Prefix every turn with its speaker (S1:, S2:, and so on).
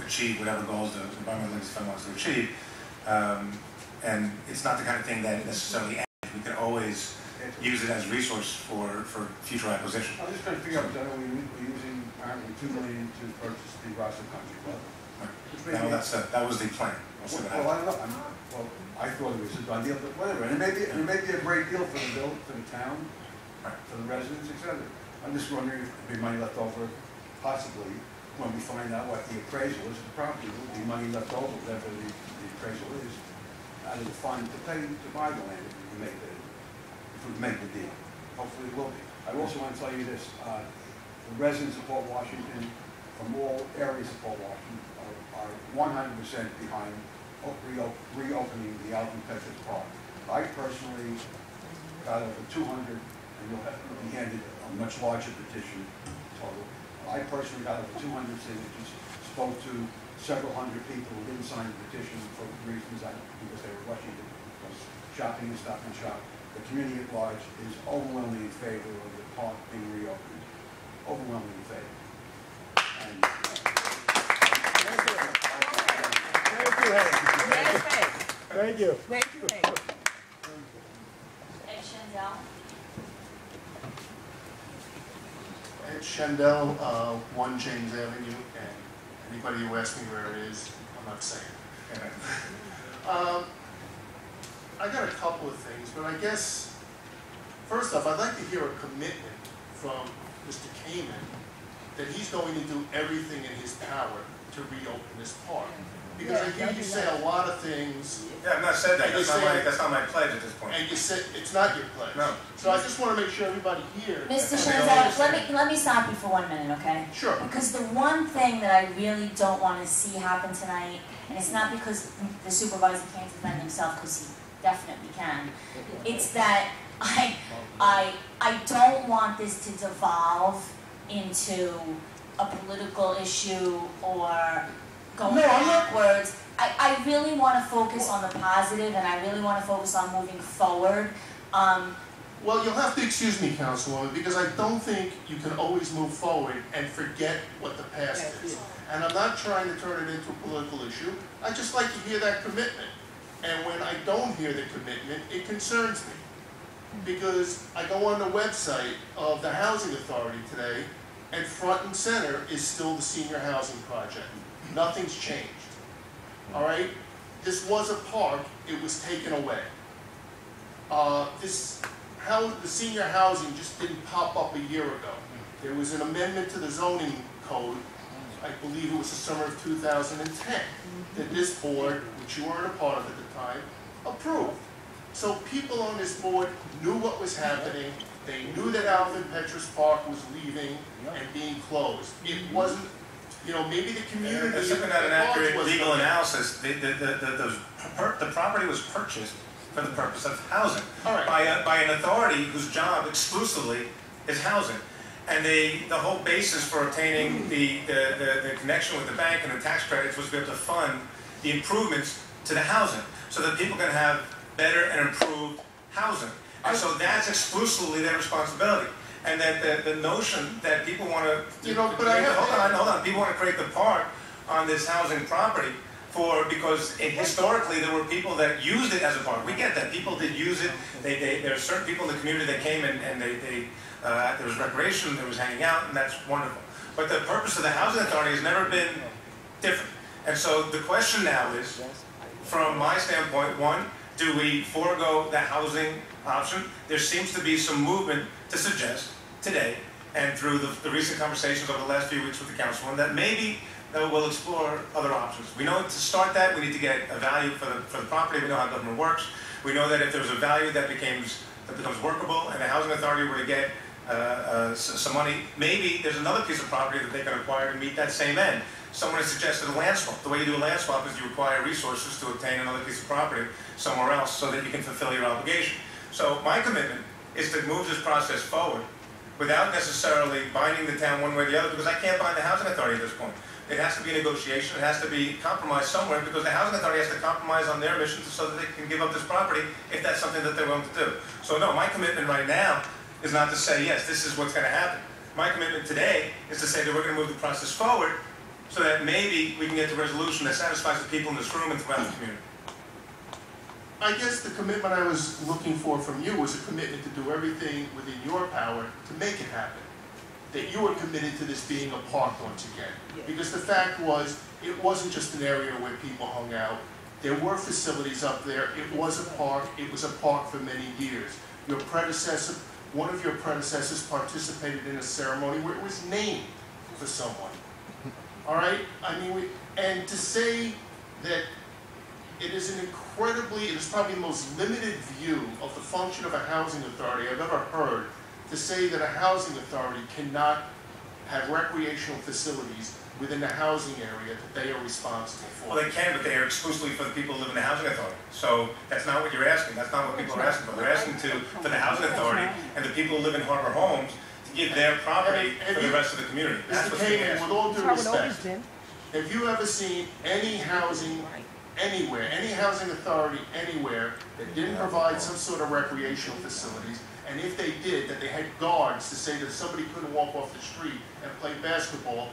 S1: achieve whatever goals the environmental legacy fund wants to achieve. And it's not the kind of thing that necessarily ends. We can always use it as a resource for future acquisition.
S2: I'm just trying to figure out, we're using apparently $2 million to purchase the Ratner Country Club.
S1: Right. That was the plan.
S2: Well, I don't know. Well, I thought it was a done deal, but whatever. And it may be a great deal for the town, for the residents, etc. I'm just wondering if there'd be money left over, possibly, when we find out what the appraisal is of the property. There will be money left over, whatever the appraisal is, out of the fund to buy the land if we make the deal. Hopefully it will be. I also want to tell you this. The residents of Port Washington, from all areas of Port Washington, are 100% behind reopening the Alvin Petrus Park. I personally got over 200, and you'll be handed a much larger petition total. I personally got over 200 signatures, spoke to several hundred people who didn't sign the petition for reasons because they were rushing it, because shopping is Stop and Shop. The community at large is overwhelmingly in favor of the park being reopened. Overwhelmingly in favor. And,
S3: Thank you.
S4: Thank you.
S5: Ed Shendell.
S6: Ed Shendell, 1 James Avenue, and anybody who asks me where it is, I'm not saying. I got a couple of things, but I guess, first off, I'd like to hear a commitment from Mr. Kamen that he's going to do everything in his power to reopen this park. Because I hear you say a lot of things.
S1: Yeah, I've not said that. That's not my pledge at this point.
S6: And you said it's not your pledge.
S1: No.
S6: So I just want to make sure everybody here.
S5: Mr. Shendell, let me stop you for 1 minute, okay?
S6: Sure.
S5: Because the one thing that I really don't want to see happen tonight, and it's not because the supervisor can't defend himself, because he definitely can. It's that I don't want this to devolve into a political issue or going backwards. I really want to focus on the positive, and I really want to focus on moving forward.
S6: Well, you'll have to excuse me, Councilwoman, because I don't think you can always move forward and forget what the past is. And I'm not trying to turn it into a political issue. I just like to hear that commitment. And when I don't hear the commitment, it concerns me. Because I go on the website of the Housing Authority today, and front and center is still the senior housing project. Nothing's changed. All right? This was a park. It was taken away. The senior housing just didn't pop up a year ago. There was an amendment to the zoning code, I believe it was the summer of 2010, that this board, which you weren't a part of at the time, approved. So people on this board knew what was happening. They knew that Alvin Petrus Park was leaving and being closed. It wasn't, maybe the community...
S1: That's simply not an accurate legal analysis. The property was purchased for the purpose of housing by an authority whose job exclusively is housing. And the whole basis for obtaining the connection with the bank and the tax credits was to be able to fund the improvements to the housing so that people can have better and improved housing. And so that's exclusively their responsibility. And that the notion that people want to... hold on. People want to create the park on this housing property because historically there were people that used it as a park. We get that. People did use it. There are certain people in the community that came and there was recreation, there was hanging out, and that's wonderful. But the purpose of the Housing Authority has never been different. And so the question now is, from my standpoint, one, do we forego the housing option? There seems to be some movement to suggest today, and through the recent conversations over the last few weeks with the councilman, that maybe we'll explore other options. We know to start that, we need to get a value for the property. We know how government works. We know that if there's a value that becomes workable, and the Housing Authority were to get some money, maybe there's another piece of property that they can acquire to meet that same end. Someone has suggested a land swap. The way you do a land swap is you require resources to obtain another piece of property somewhere else so that you can fulfill your obligation. So my commitment is to move this process forward without necessarily binding the town one way or the other, because I can't bind the Housing Authority at this point. It has to be a negotiation. It has to be compromised somewhere, because the Housing Authority has to compromise on their mission so that they can give up this property if that's something that they're willing to do. So no, my commitment right now is not to say, yes, this is what's going to happen. My commitment today is to say that we're going to move the process forward so that maybe we can get the resolution that satisfies the people in this room and throughout the community.
S6: I guess the commitment I was looking for from you was a commitment to do everything within your power to make it happen. That you were committed to this being a park once again. Because the fact was, it wasn't just an area where people hung out. There were facilities up there. It was a park. It was a park for many years. Your predecessor, one of your predecessors participated in a ceremony where it was named for someone. All right? I mean, and to say that it is an incredibly, it is probably the most limited view of the function of a housing authority I've ever heard, to say that a housing authority cannot have recreational facilities within the housing area that they are responsible for.
S1: Well, they can, but they are exclusively for the people who live in the housing authority. So that's not what you're asking. That's not what people are asking for. They're asking for the housing authority and the people who live in Harbor Homes to give their property for the rest of the community. That's
S6: Mr.
S1: what's being
S6: Kamen,
S1: asked.
S6: with all due respect, have you ever seen any housing anywhere, any housing authority anywhere that didn't provide some sort of recreational facilities, and if they did, that they had guards to say that somebody couldn't walk off the street and play basketball